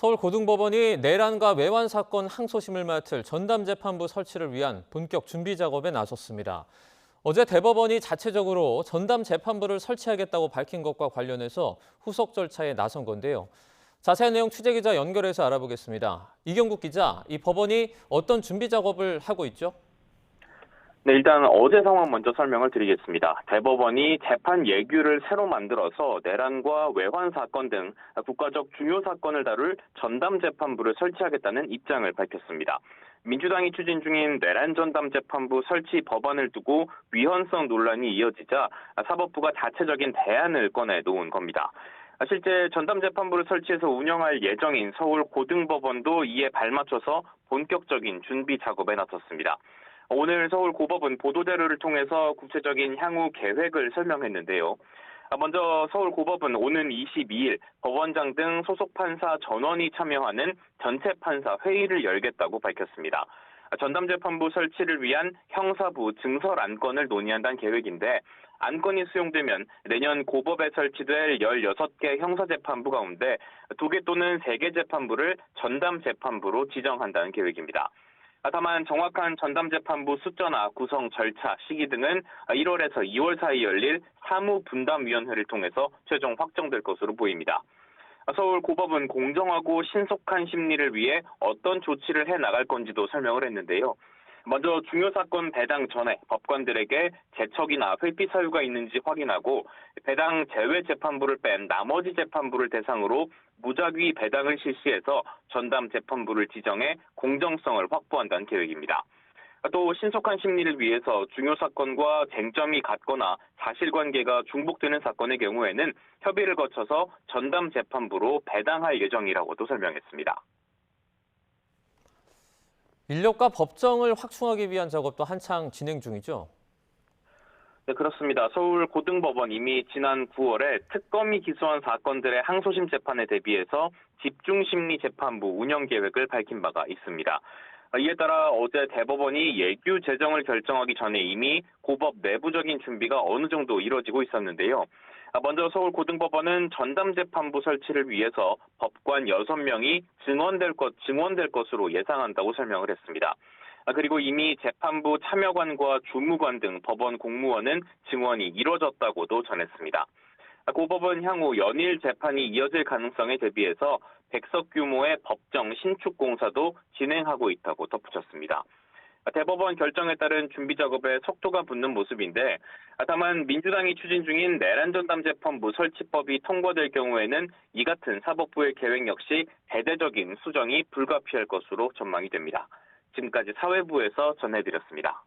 서울고등법원이 내란과 외환 사건 항소심을 맡을 전담재판부 설치를 위한 본격 준비 작업에 나섰습니다. 어제 대법원이 자체적으로 전담재판부를 설치하겠다고 밝힌 것과 관련해서 후속 절차에 나선 건데요. 자세한 내용 취재기자 연결해서 알아보겠습니다. 이경국 기자, 이 법원이 어떤 준비 작업을 하고 있죠? 네, 일단 어제 상황 먼저 설명을 드리겠습니다. 대법원이 재판 예규를 새로 만들어서 내란과 외환 사건 등 국가적 중요 사건을 다룰 전담재판부를 설치하겠다는 입장을 밝혔습니다. 민주당이 추진 중인 내란 전담재판부 설치 법안을 두고 위헌성 논란이 이어지자 사법부가 자체적인 대안을 꺼내 놓은 겁니다. 실제 전담재판부를 설치해서 운영할 예정인 서울고등법원도 이에 발맞춰서 본격적인 준비 작업에 나섰습니다. 오늘 서울고법은 보도자료를 통해서 구체적인 향후 계획을 설명했는데요. 먼저 서울고법은 오는 22일 법원장 등 소속 판사 전원이 참여하는 전체 판사 회의를 열겠다고 밝혔습니다. 전담재판부 설치를 위한 형사부 증설 안건을 논의한다는 계획인데 안건이 수용되면 내년 고법에 설치될 16개 형사재판부 가운데 2개 또는 3개 재판부를 전담재판부로 지정한다는 계획입니다. 다만 정확한 전담재판부 숫자나 구성 절차, 시기 등은 1월에서 2월 사이 열릴 사무분담위원회를 통해서 최종 확정될 것으로 보입니다. 서울고법은 공정하고 신속한 심리를 위해 어떤 조치를 해나갈 건지도 설명을 했는데요. 먼저 중요 사건 배당 전에 법관들에게 재척이나 회피 사유가 있는지 확인하고 배당 제외 재판부를 뺀 나머지 재판부를 대상으로 무작위 배당을 실시해서 전담 재판부를 지정해 공정성을 확보한다는 계획입니다. 또 신속한 심리를 위해서 중요 사건과 쟁점이 같거나 사실관계가 중복되는 사건의 경우에는 협의를 거쳐서 전담 재판부로 배당할 예정이라고도 설명했습니다. 인력과 법정을 확충하기 위한 작업도 한창 진행 중이죠. 네, 그렇습니다. 서울고등법원 이미 지난 9월에 특검이 기소한 사건들의 항소심 재판에 대비해서 집중심리재판부 운영 계획을 밝힌 바가 있습니다. 이에 따라 어제 대법원이 예규 제정을 결정하기 전에 이미 고법 내부적인 준비가 어느 정도 이뤄지고 있었는데요. 먼저 서울고등법원은 전담재판부 설치를 위해서 법관 6명이 증원될 것으로 예상한다고 설명을 했습니다. 그리고 이미 재판부 참여관과 주무관 등 법원 공무원은 증원이 이뤄졌다고도 전했습니다. 고법은 향후 연일 재판이 이어질 가능성에 대비해서 100석 규모의 법정 신축 공사도 진행하고 있다고 덧붙였습니다. 대법원 결정에 따른 준비 작업에 속도가 붙는 모습인데 다만 민주당이 추진 중인 내란 전담재판부 설치법이 통과될 경우에는 이 같은 사법부의 계획 역시 대대적인 수정이 불가피할 것으로 전망이 됩니다. 지금까지 사회부에서 전해드렸습니다.